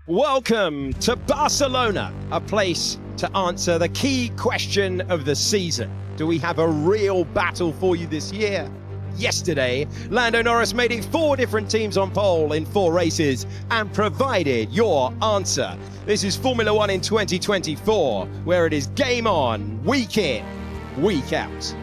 Welcome to Barcelona, a place to answer the key question of the season. Do we have a real battle for you this year? Yesterday, Lando Norris made it 4 different teams on pole in 4 races and provided your answer. This is Formula One in 2024, where it is game on, week in, week out.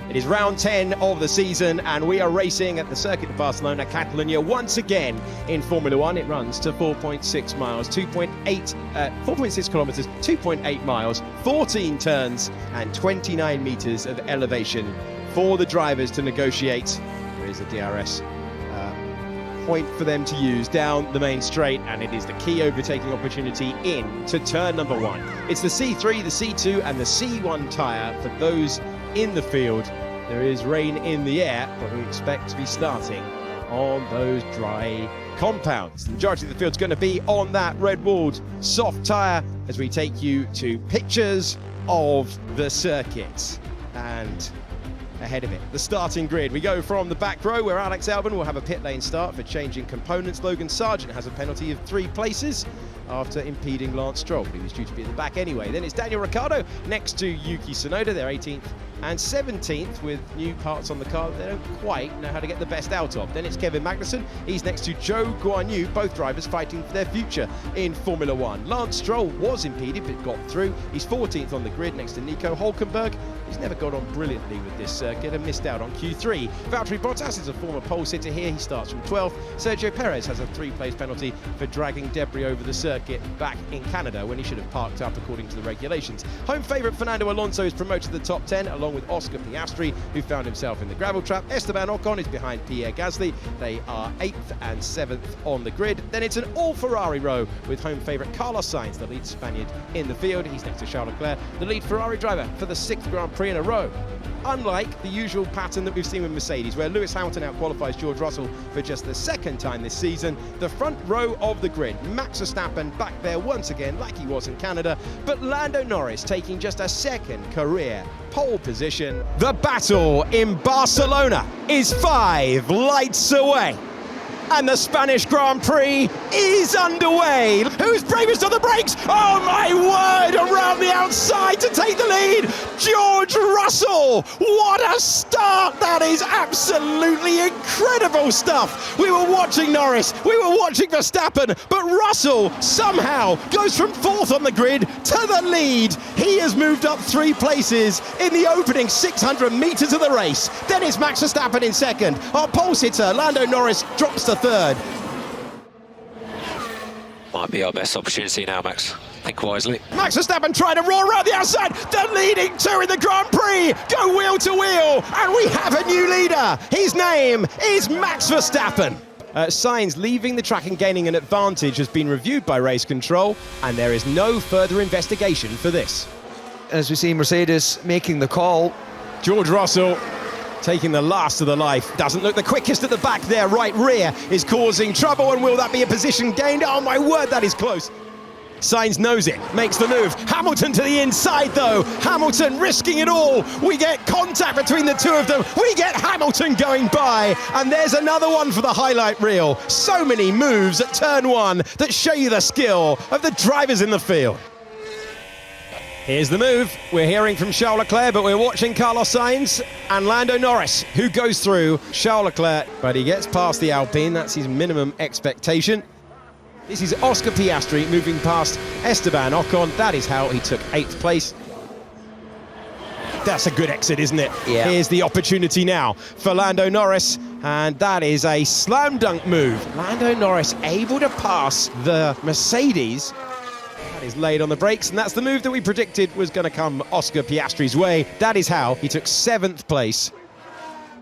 It is round 10 of the season, and we are racing at the Circuit of Barcelona, Catalonia, once again in Formula One. It runs to 4.6 miles, 4.6 kilometers, 2.8 miles, 14 turns, and 29 meters of elevation for the drivers to negotiate. There is a DRS point for them to use down the main straight, and it is the key overtaking opportunity in to turn number 1. It's the C3, the C2, and the C1 tyre for those in the field. There is rain in the air, but we expect to be starting on those dry compounds. The majority of the field's going to be on that red-walled soft tyre as we take you to pictures of the circuit. And ahead of it, the starting grid. We go from the back row where Alex Albon will have a pit lane start for changing components. Logan Sargent has a penalty of 3 places after impeding Lance Stroll. He was due to be at the back anyway. Then it's Daniel Ricciardo next to Yuki Tsunoda. They're 18th and 17th with new parts on the car that they don't quite know how to get the best out of. Then it's Kevin Magnussen. He's next to Zhou Guanyu, both drivers fighting for their future in Formula One. Lance Stroll was impeded but got through. He's 14th on the grid next to Nico Hülkenberg. He's never got on brilliantly with this circuit and missed out on Q3. Valtteri Bottas is a former pole sitter here. He starts from 12th. Sergio Perez has a 3-place penalty for dragging debris over the circuit back in Canada when he should have parked up according to the regulations. Home favourite Fernando Alonso is promoted to the top 10 along with Oscar Piastri, who found himself in the gravel trap. Esteban Ocon is behind Pierre Gasly. They are 8th and 7th on the grid. Then it's an all-Ferrari row with home favourite Carlos Sainz, the lead Spaniard, in the field. He's next to Charles Leclerc, the lead Ferrari driver for the 6th Grand Prix in a row. Unlike the usual pattern that we've seen with Mercedes, where Lewis Hamilton outqualifies George Russell for just the 2nd time this season, the front row of the grid, Max Verstappen back there once again like he was in Canada, but Lando Norris taking just a 2nd career pole position. The battle in Barcelona is 5 lights away, and the Spanish Grand Prix is underway. Who's bravest on the brakes? Oh my word, around the outside to take the lead, George Russell. What a start, that is absolutely incredible stuff. We were watching Norris, we were watching Verstappen, but Russell somehow goes from 4th on the grid to the lead. He has moved up 3 places in the opening 600 metres of the race. Then it's Max Verstappen in 2nd. Our pole sitter, Lando Norris, drops to 3rd. Might be our best opportunity now, Max. Think wisely. Max Verstappen trying to roar around the outside. The leading 2 in the Grand Prix go wheel to wheel, and we have a new leader. His name is Max Verstappen. Sainz leaving the track and gaining an advantage has been reviewed by race control, and there is no further investigation for this. As we see Mercedes making the call. George Russell taking the last of the life. Doesn't look the quickest at the back there. Right rear is causing trouble, and will that be a position gained? Oh my word, that is close. Sainz knows it, makes the move. Hamilton to the inside though. Hamilton risking it all. We get contact between the 2 of them. We get Hamilton going by, and there's another one for the highlight reel. So many moves at turn 1 that show you the skill of the drivers in the field. Here's the move. We're hearing from Charles Leclerc, but we're watching Carlos Sainz and Lando Norris, who goes through Charles Leclerc, but he gets past the Alpine. That's his minimum expectation. This is Oscar Piastri moving past Esteban Ocon. That is how he took 8th place. That's a good exit, isn't it? Yeah. Here's the opportunity now for Lando Norris, and that is a slam dunk move. Lando Norris able to pass the Mercedes. That is laid on the brakes, and that's the move that we predicted was going to come Oscar Piastri's way. That is how he took 7th place.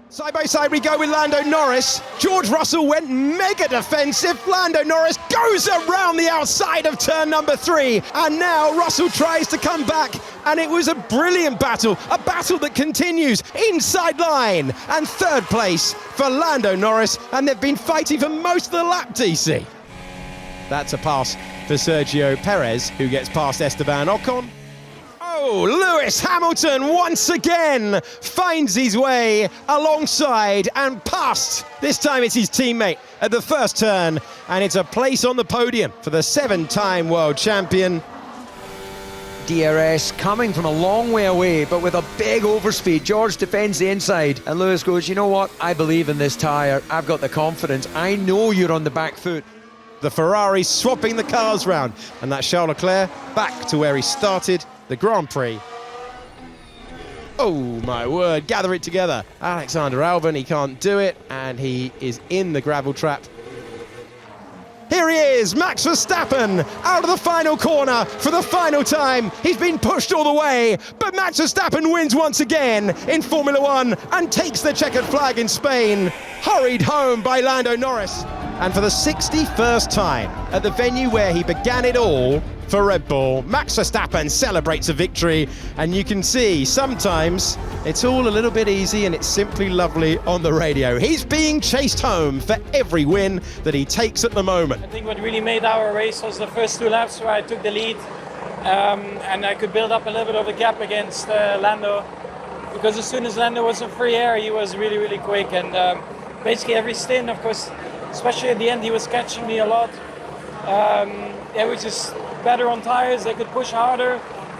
Side by side we go with Lando Norris. George Russell went mega defensive. Lando Norris goes around the outside of turn number 3. And now Russell tries to come back. And it was a brilliant battle. A battle that continues inside line. And 3rd place for Lando Norris. And they've been fighting for most of the lap, DC. That's a pass for Sergio Perez, who gets past Esteban Ocon. Oh, Oh, Lewis Hamilton once again finds his way alongside and past. This time it's his teammate at the first turn, and it's a place on the podium for the 7-time world champion. DRS coming from a long way away, but with a big overspeed. George defends the inside, and Lewis goes, you know what? I believe in this tyre. I've got the confidence. I know you're on the back foot. The Ferrari swapping the cars round, and that's Charles Leclerc back to where he started the Grand Prix. Oh my word, gather it together. Alexander Albon, he can't do it, and he is in the gravel trap. Here he is, Max Verstappen, out of the final corner for the final time. He's been pushed all the way, but Max Verstappen wins once again in Formula One and takes the checkered flag in Spain, hurried home by Lando Norris. And for the 61st time at the venue where he began it all for Red Bull, Max Verstappen celebrates a victory, and you can see sometimes it's all a little bit easy and it's simply lovely on the radio. He's being chased home for every win that he takes at the moment. I think what really made our race was the first 2 laps where I took the lead, and I could build up a little bit of a gap against Lando, because as soon as Lando was in free air, he was really, really quick, and basically every stint, of course, especially at the end, he was catching me a lot. They were just better on tires, they could push harder.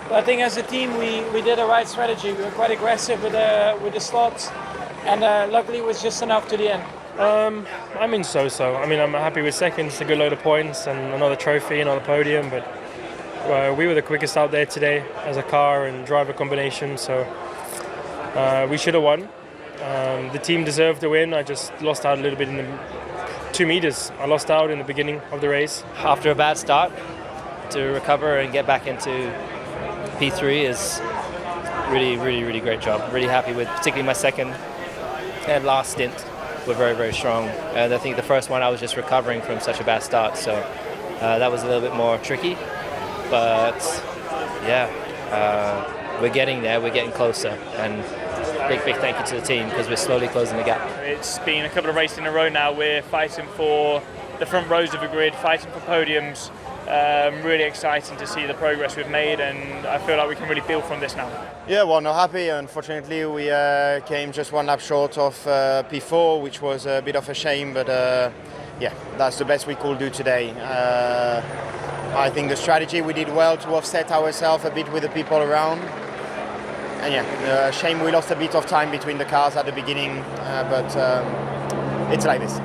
But I think as a team we did the right strategy. We were quite aggressive with the slots, and luckily it was just enough to the end. I mean, so-so. I mean, I'm happy with second. It's a good load of points and another trophy, another podium, but we were the quickest out there today as a car and driver combination, so we should have won. The team deserved the win. I just lost out a little bit in the 2 meters. I lost out in the beginning of the race. After a bad start, to recover and get back into P3 is really great job. Really happy with particularly my second and last stint were very strong. And I think the first one I was just recovering from such a bad start, so that was a little bit more tricky. But yeah, we're getting there, we're getting closer, and big thank you to the team because we're slowly closing the gap. It's been a couple of races in a row now. We're fighting for the front rows of the grid, fighting for podiums. Really exciting to see the progress we've made, and I feel like we can really build from this now. Yeah, well, not happy. Unfortunately, we came just 1 lap short of P4, which was a bit of a shame, but yeah, that's the best we could do today. I think the strategy we did well to offset ourselves a bit with the people around. And yeah, shame we lost a bit of time between the cars at the beginning, but it's like this.